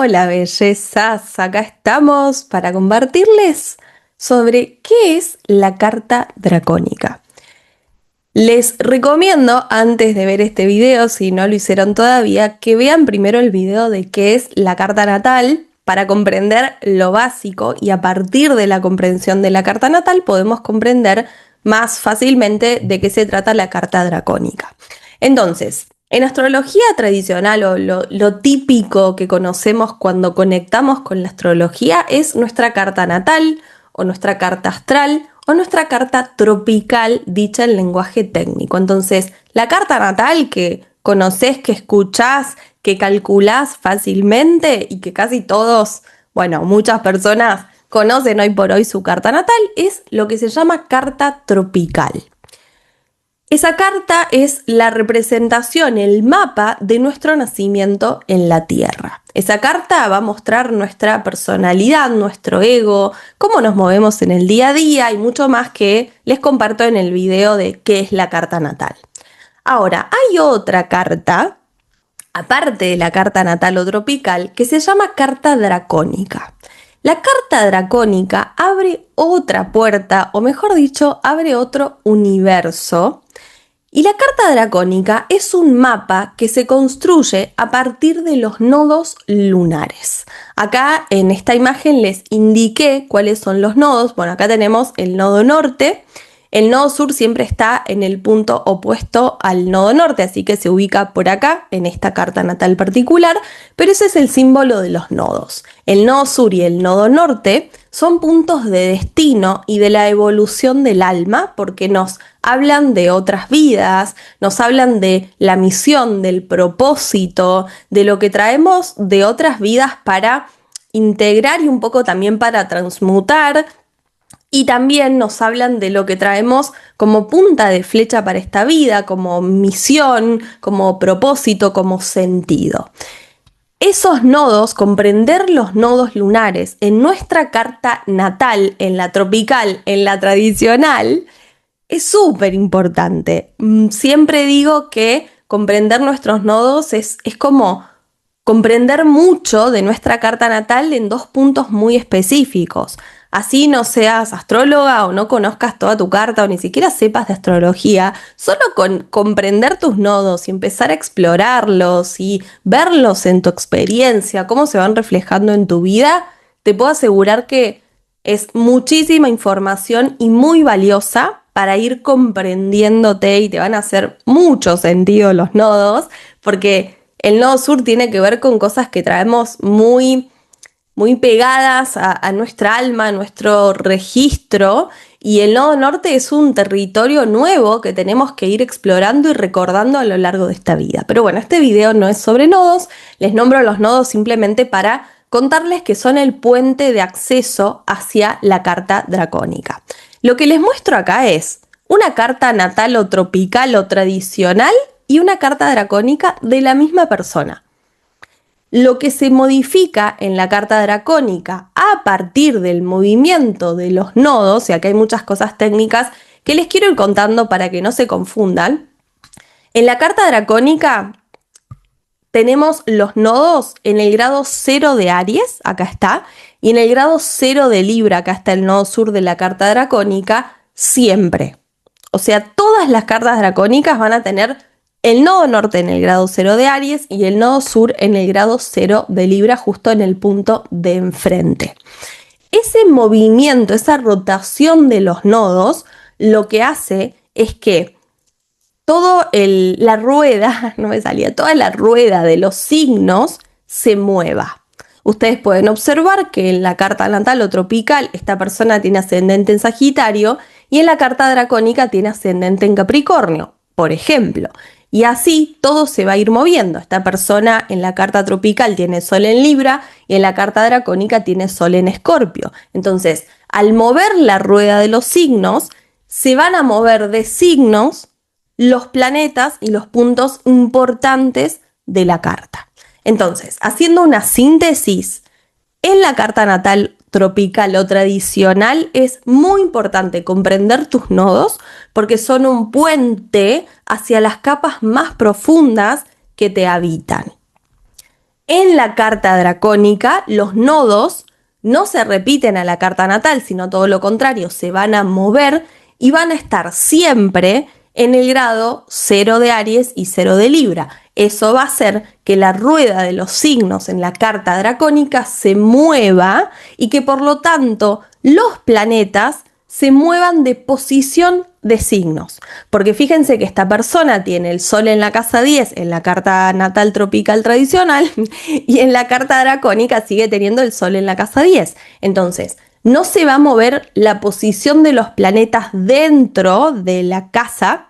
Hola bellezas, acá estamos para compartirles sobre qué es la carta dracónica. Les recomiendo, antes de ver este video, si no lo hicieron todavía, que vean primero el video de qué es la carta natal para comprender lo básico, y a partir de la comprensión de la carta natal podemos comprender más fácilmente de qué se trata la carta dracónica. Entonces, en astrología tradicional o lo típico que conocemos cuando conectamos con la astrología es nuestra carta natal o nuestra carta astral o nuestra carta tropical, dicha en lenguaje técnico. Entonces, la carta natal que conoces, que escuchás, que calculás fácilmente y que casi todos, bueno, muchas personas conocen hoy por hoy su carta natal, es lo que se llama carta tropical. Esa carta es la representación, el mapa de nuestro nacimiento en la Tierra. Esa carta va a mostrar nuestra personalidad, nuestro ego, cómo nos movemos en el día a día y mucho más que les comparto en el video de qué es la carta natal. Ahora, hay otra carta, aparte de la carta natal o tropical, que se llama carta dracónica. La carta dracónica abre otra puerta, o mejor dicho, abre otro universo. Y la carta dracónica es un mapa que se construye a partir de los nodos lunares. Acá en esta imagen les indiqué cuáles son los nodos. Bueno, acá tenemos el nodo norte. El nodo sur siempre está en el punto opuesto al nodo norte, así que se ubica por acá, en esta carta natal particular, pero ese es el símbolo de los nodos. El nodo sur y el nodo norte son puntos de destino y de la evolución del alma, porque nos hablan de otras vidas, nos hablan de la misión, del propósito, de lo que traemos de otras vidas para integrar y un poco también para transmutar. Y también nos hablan de lo que traemos como punta de flecha para esta vida, como misión, como propósito, como sentido. Esos nodos, comprender los nodos lunares en nuestra carta natal, en la tropical, en la tradicional, es súper importante. Siempre digo que comprender nuestros nodos es como comprender mucho de nuestra carta natal en dos puntos muy específicos. Así no seas astróloga o no conozcas toda tu carta o ni siquiera sepas de astrología, solo con comprender tus nodos y empezar a explorarlos y verlos en tu experiencia, cómo se van reflejando en tu vida, te puedo asegurar que es muchísima información y muy valiosa para ir comprendiéndote, y te van a hacer mucho sentido los nodos, porque el nodo sur tiene que ver con cosas que traemos muy pegadas a nuestra alma, a nuestro registro, y el nodo norte es un territorio nuevo que tenemos que ir explorando y recordando a lo largo de esta vida. Pero bueno, este video no es sobre nodos, les nombro los nodos simplemente para contarles que son el puente de acceso hacia la carta dracónica. Lo que les muestro acá es una carta natal o tropical o tradicional y una carta dracónica de la misma persona. Lo que se modifica en la carta dracónica a partir del movimiento de los nodos, y acá hay muchas cosas técnicas que les quiero ir contando para que no se confundan. En la carta dracónica tenemos los nodos en el grado 0 de Aries, acá está, y en el grado 0 de Libra, acá está el nodo sur de la carta dracónica, siempre. O sea, todas las cartas dracónicas van a tener el nodo norte en el grado 0 de Aries y el nodo sur en el grado 0 de Libra, justo en el punto de enfrente. Ese movimiento, esa rotación de los nodos, lo que hace es que toda la rueda de los signos se mueva. Ustedes pueden observar que en la carta natal o tropical esta persona tiene ascendente en Sagitario y en la carta dracónica tiene ascendente en Capricornio, por ejemplo. Y así todo se va a ir moviendo. Esta persona en la carta tropical tiene Sol en Libra y en la carta dracónica tiene Sol en Escorpio. Entonces, al mover la rueda de los signos, se van a mover de signos los planetas y los puntos importantes de la carta. Entonces, haciendo una síntesis, en la carta natal tropical o tradicional es muy importante comprender tus nodos porque son un puente hacia las capas más profundas que te habitan. En la carta dracónica, los nodos no se repiten a la carta natal, sino todo lo contrario, se van a mover y van a estar siempre en el grado 0 de Aries y 0 de Libra. Eso va a hacer que la rueda de los signos en la carta dracónica se mueva y que por lo tanto los planetas se muevan de posición de signos. Porque fíjense que esta persona tiene el Sol en la casa 10 en la carta natal tropical tradicional y en la carta dracónica sigue teniendo el Sol en la casa 10. Entonces, no se va a mover la posición de los planetas dentro de la casa.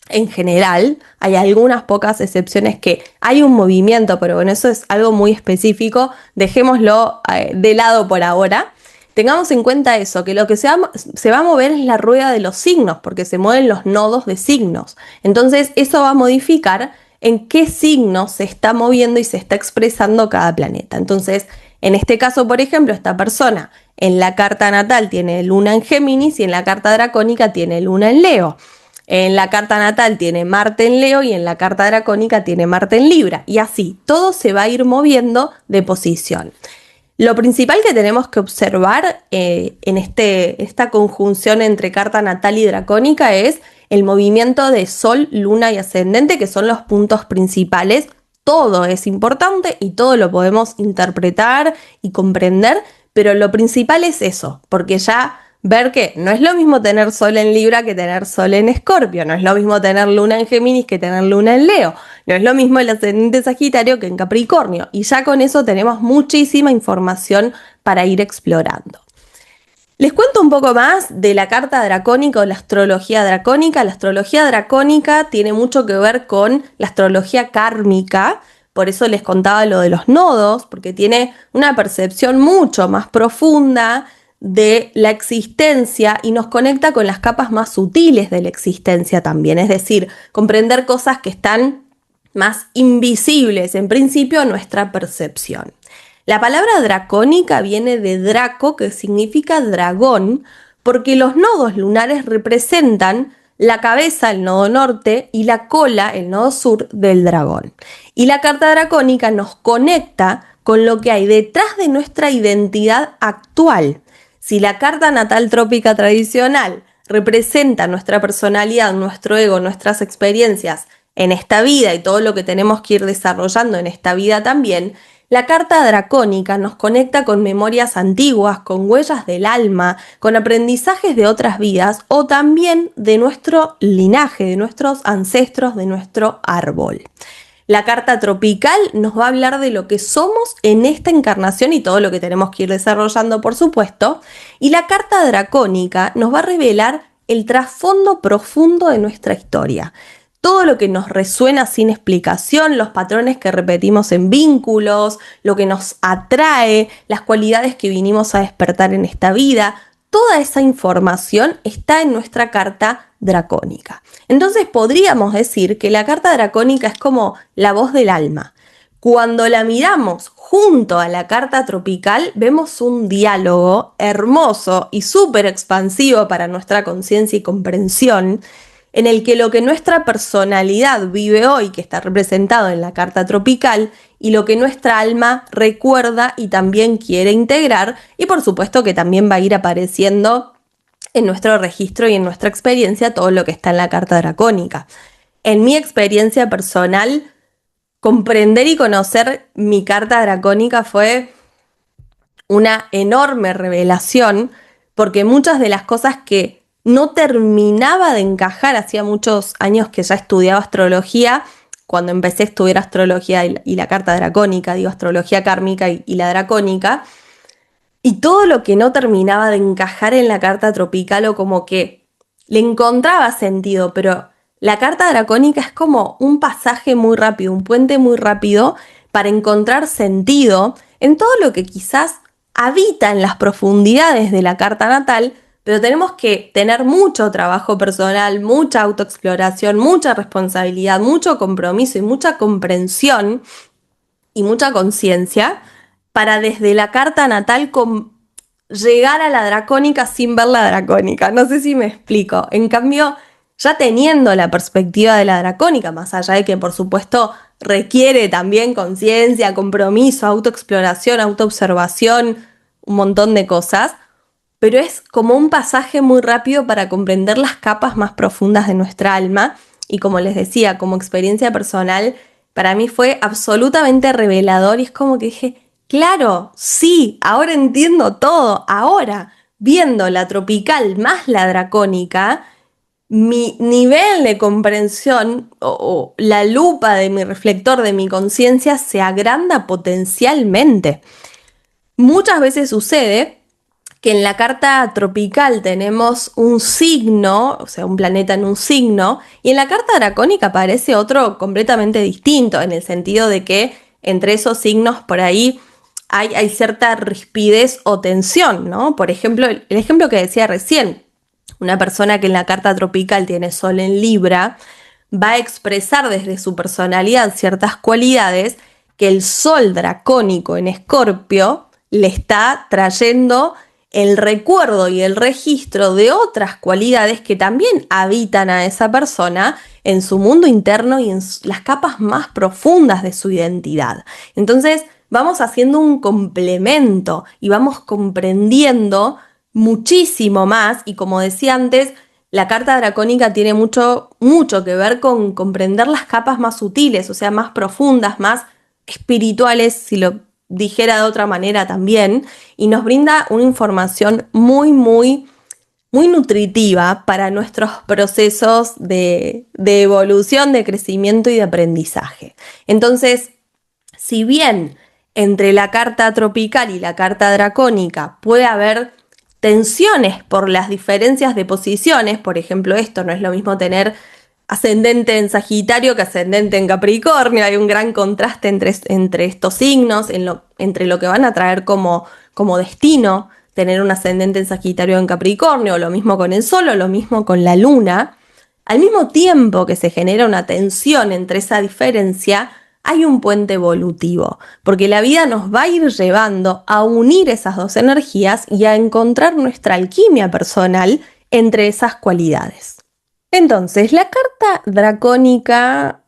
En general, hay algunas pocas excepciones que hay un movimiento, pero bueno, eso es algo muy específico. Dejémoslo de lado por ahora. Tengamos en cuenta eso, que lo que se va a mover es la rueda de los signos, porque se mueven los nodos de signos. Entonces, eso va a modificar en qué signo se está moviendo y se está expresando cada planeta. Entonces, en este caso, por ejemplo, esta persona en la carta natal tiene luna en Géminis y en la carta dracónica tiene luna en Leo. En la carta natal tiene Marte en Leo y en la carta dracónica tiene Marte en Libra. Y así, todo se va a ir moviendo de posición. Lo principal que tenemos que observar en esta conjunción entre carta natal y dracónica es el movimiento de Sol, Luna y Ascendente, que son los puntos principales. Todo es importante y todo lo podemos interpretar y comprender, pero lo principal es eso, porque ya ver que no es lo mismo tener Sol en Libra que tener Sol en Escorpio, no es lo mismo tener Luna en Géminis que tener Luna en Leo, no es lo mismo el ascendente Sagitario que en Capricornio, y ya con eso tenemos muchísima información para ir explorando. Les cuento un poco más de la carta dracónica o la astrología dracónica. La astrología dracónica tiene mucho que ver con la astrología kármica, por eso les contaba lo de los nodos, porque tiene una percepción mucho más profunda de la existencia y nos conecta con las capas más sutiles de la existencia también, es decir, comprender cosas que están más invisibles en principio a nuestra percepción. La palabra dracónica viene de Draco, que significa dragón, porque los nodos lunares representan la cabeza, el nodo norte, y la cola, el nodo sur del dragón. Y la carta dracónica nos conecta con lo que hay detrás de nuestra identidad actual. Si la carta natal trópica tradicional representa nuestra personalidad, nuestro ego, nuestras experiencias en esta vida y todo lo que tenemos que ir desarrollando en esta vida también, la carta dracónica nos conecta con memorias antiguas, con huellas del alma, con aprendizajes de otras vidas o también de nuestro linaje, de nuestros ancestros, de nuestro árbol. La carta tropical nos va a hablar de lo que somos en esta encarnación y todo lo que tenemos que ir desarrollando, por supuesto. Y la carta dracónica nos va a revelar el trasfondo profundo de nuestra historia. Todo lo que nos resuena sin explicación, los patrones que repetimos en vínculos, lo que nos atrae, las cualidades que vinimos a despertar en esta vida, toda esa información está en nuestra carta dracónica. Entonces podríamos decir que la carta dracónica es como la voz del alma. Cuando la miramos junto a la carta tropical, vemos un diálogo hermoso y súper expansivo para nuestra conciencia y comprensión, en el que lo que nuestra personalidad vive hoy, que está representado en la carta tropical, y lo que nuestra alma recuerda y también quiere integrar, y por supuesto que también va a ir apareciendo en nuestro registro y en nuestra experiencia todo lo que está en la carta dracónica. En mi experiencia personal, comprender y conocer mi carta dracónica fue una enorme revelación, porque muchas de las cosas que no terminaba de encajar, hacía muchos años que ya estudiaba astrología, cuando empecé a estudiar astrología y la carta dracónica, digo astrología kármica y la dracónica, y todo lo que no terminaba de encajar en la carta tropical o como que le encontraba sentido, pero la carta dracónica es como un pasaje muy rápido, un puente muy rápido para encontrar sentido en todo lo que quizás habita en las profundidades de la carta natal, pero tenemos que tener mucho trabajo personal, mucha autoexploración, mucha responsabilidad, mucho compromiso y mucha comprensión y mucha conciencia para desde la carta natal llegar a la dracónica sin ver la dracónica. No sé si me explico. En cambio, ya teniendo la perspectiva de la dracónica, más allá de que por supuesto requiere también conciencia, compromiso, autoexploración, autoobservación, un montón de cosas, pero es como un pasaje muy rápido para comprender las capas más profundas de nuestra alma y como les decía, como experiencia personal, para mí fue absolutamente revelador y es como que dije, claro, sí, ahora entiendo todo, ahora viendo la tropical más la dracónica, mi nivel de comprensión o la lupa de mi reflector de mi conciencia se agranda potencialmente. Muchas veces sucede que en la carta tropical tenemos un signo, o sea, un planeta en un signo, y en la carta dracónica aparece otro completamente distinto, en el sentido de que entre esos signos por ahí hay cierta rispidez o tensión, ¿no? Por ejemplo, el ejemplo que decía recién, una persona que en la carta tropical tiene Sol en Libra, va a expresar desde su personalidad ciertas cualidades que el Sol dracónico en Escorpio le está trayendo el recuerdo y el registro de otras cualidades que también habitan a esa persona en su mundo interno y en las capas más profundas de su identidad. Entonces vamos haciendo un complemento y vamos comprendiendo muchísimo más y como decía antes, la carta dracónica tiene mucho que ver con comprender las capas más sutiles, o sea, más profundas, más espirituales, si lo dijera de otra manera también, y nos brinda una información muy nutritiva para nuestros procesos de evolución, de crecimiento y de aprendizaje. Entonces, si bien entre la carta tropical y la carta dracónica puede haber tensiones por las diferencias de posiciones, por ejemplo, esto no es lo mismo tener ascendente en Sagitario que ascendente en Capricornio, hay un gran contraste entre estos signos, entre lo que van a traer como destino, tener un ascendente en Sagitario o en Capricornio, lo mismo con el Sol o lo mismo con la Luna. Al mismo tiempo que se genera una tensión entre esa diferencia, hay un puente evolutivo, porque la vida nos va a ir llevando a unir esas dos energías y a encontrar nuestra alquimia personal entre esas cualidades. Entonces, la carta dracónica,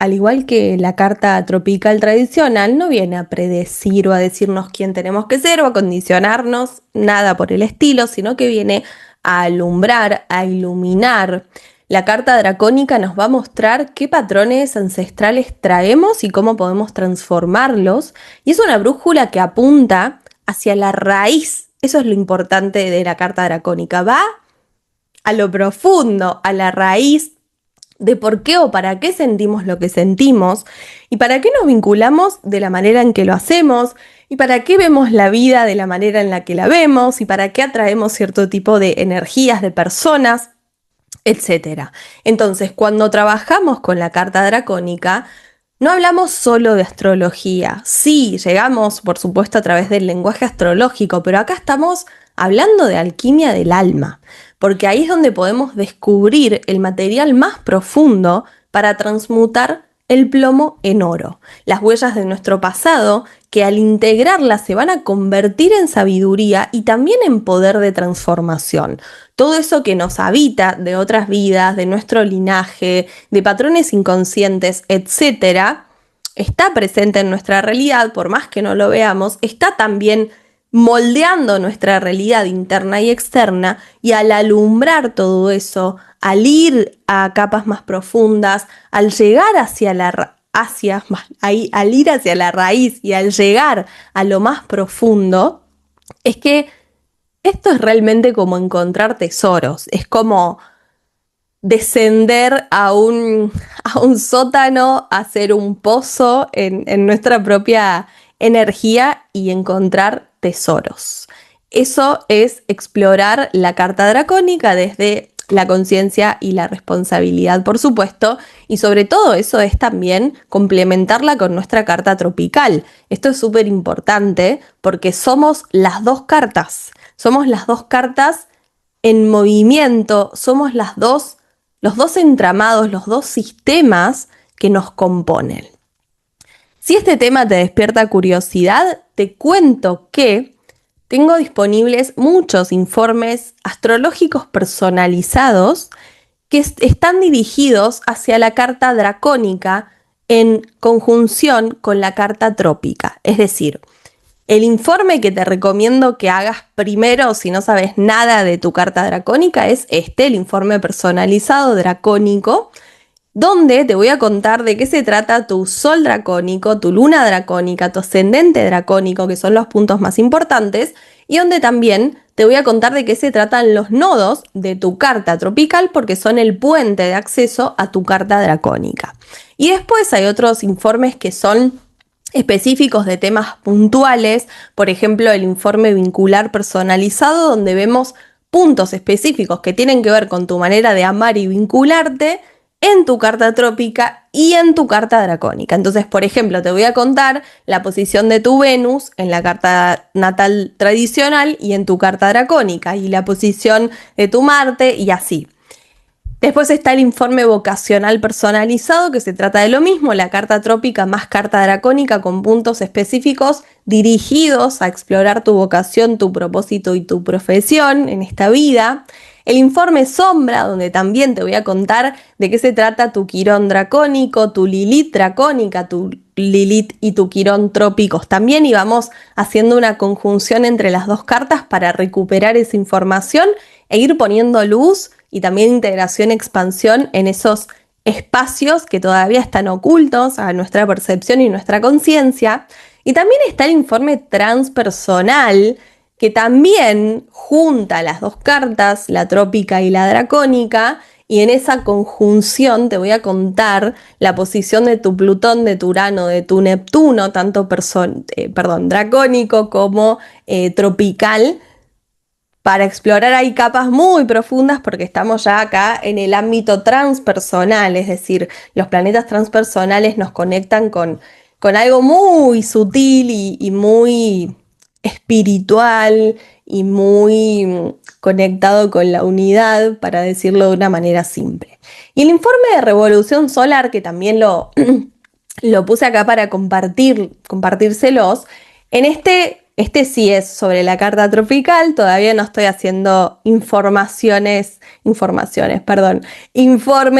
al igual que la carta tropical tradicional, no viene a predecir o a decirnos quién tenemos que ser o a condicionarnos, nada por el estilo, sino que viene a alumbrar, a iluminar. La carta dracónica nos va a mostrar qué patrones ancestrales traemos y cómo podemos transformarlos. Y es una brújula que apunta hacia la raíz. Eso es lo importante de la carta dracónica. Va a lo profundo, a la raíz de por qué o para qué sentimos lo que sentimos y para qué nos vinculamos de la manera en que lo hacemos y para qué vemos la vida de la manera en la que la vemos y para qué atraemos cierto tipo de energías de personas, etc. Entonces, cuando trabajamos con la carta dracónica, no hablamos solo de astrología. Sí, llegamos, por supuesto, a través del lenguaje astrológico, pero acá estamos hablando de alquimia del alma, porque ahí es donde podemos descubrir el material más profundo para transmutar el plomo en oro, las huellas de nuestro pasado que al integrarlas se van a convertir en sabiduría y también en poder de transformación. Todo eso que nos habita de otras vidas, de nuestro linaje, de patrones inconscientes, etc., está presente en nuestra realidad, por más que no lo veamos, está también moldeando nuestra realidad interna y externa, y al alumbrar todo eso, al ir a capas más profundas, al llegar al ir hacia la raíz y al llegar a lo más profundo, es que esto es realmente como encontrar tesoros, es como descender a un sótano, hacer un pozo en nuestra propia energía y encontrar tesoros. Eso es explorar la carta dracónica desde la conciencia y la responsabilidad, por supuesto, y sobre todo eso es también complementarla con nuestra carta tropical. Esto es súper importante porque somos las dos cartas en movimiento, somos los dos entramados, los dos sistemas que nos componen. Si este tema te despierta curiosidad, te cuento que tengo disponibles muchos informes astrológicos personalizados que están dirigidos hacia la carta dracónica en conjunción con la carta trópica. Es decir, el informe que te recomiendo que hagas primero si no sabes nada de tu carta dracónica es el informe personalizado dracónico, donde te voy a contar de qué se trata tu sol dracónico, tu luna dracónica, tu ascendente dracónico, que son los puntos más importantes, y donde también te voy a contar de qué se tratan los nodos de tu carta tropical, porque son el puente de acceso a tu carta dracónica. Y después hay otros informes que son específicos de temas puntuales, por ejemplo el informe vincular personalizado, donde vemos puntos específicos que tienen que ver con tu manera de amar y vincularte en tu carta trópica y en tu carta dracónica. Entonces, por ejemplo, te voy a contar la posición de tu Venus en la carta natal tradicional y en tu carta dracónica, y la posición de tu Marte y así. Después está el informe vocacional personalizado, que se trata de lo mismo, la carta trópica más carta dracónica con puntos específicos dirigidos a explorar tu vocación, tu propósito y tu profesión en esta vida. El informe sombra, donde también te voy a contar de qué se trata tu Quirón dracónico, tu Lilith dracónica, tu Lilith y tu Quirón trópicos también, y vamos haciendo una conjunción entre las dos cartas para recuperar esa información e ir poniendo luz y también integración, expansión en esos espacios que todavía están ocultos a nuestra percepción y nuestra conciencia. Y también está el informe transpersonal, que también junta las dos cartas, la trópica y la dracónica, y en esa conjunción te voy a contar la posición de tu Plutón, de tu Urano, de tu Neptuno, tanto dracónico como tropical, para explorar ahí capas muy profundas, porque estamos ya acá en el ámbito transpersonal, es decir, los planetas transpersonales nos conectan con algo muy sutil y muy espiritual y muy conectado con la unidad, para decirlo de una manera simple. Y el informe de revolución solar, que también lo puse acá para compartírselos, en este sí es sobre la carta tropical. Todavía no estoy haciendo informes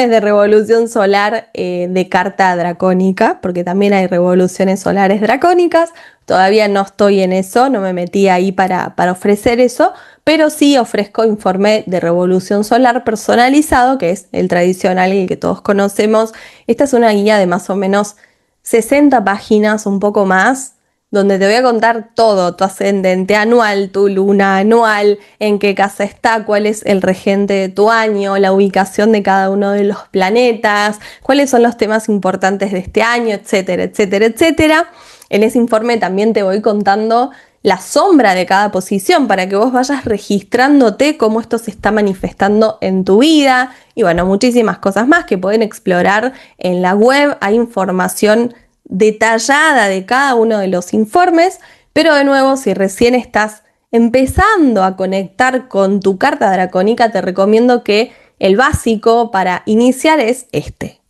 de revolución solar de carta dracónica, porque también hay revoluciones solares dracónicas. Todavía no estoy en eso, no me metí ahí para ofrecer eso, pero sí ofrezco informe de revolución solar personalizado, que es el tradicional y el que todos conocemos. Esta es una guía de más o menos 60 páginas, un poco más, donde te voy a contar todo, tu ascendente anual, tu luna anual, en qué casa está, cuál es el regente de tu año, la ubicación de cada uno de los planetas, cuáles son los temas importantes de este año, etcétera, etcétera, etcétera. En ese informe también te voy contando la sombra de cada posición, para que vos vayas registrándote cómo esto se está manifestando en tu vida, y bueno, muchísimas cosas más que pueden explorar en la web. Hay información detallada de cada uno de los informes, pero de nuevo, si recién estás empezando a conectar con tu carta dracónica, te recomiendo que el básico para iniciar es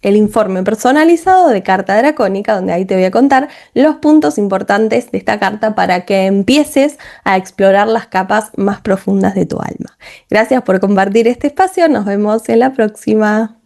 el informe personalizado de carta dracónica, donde ahí te voy a contar los puntos importantes de esta carta para que empieces a explorar las capas más profundas de tu alma. Gracias por compartir este espacio, nos vemos en la próxima.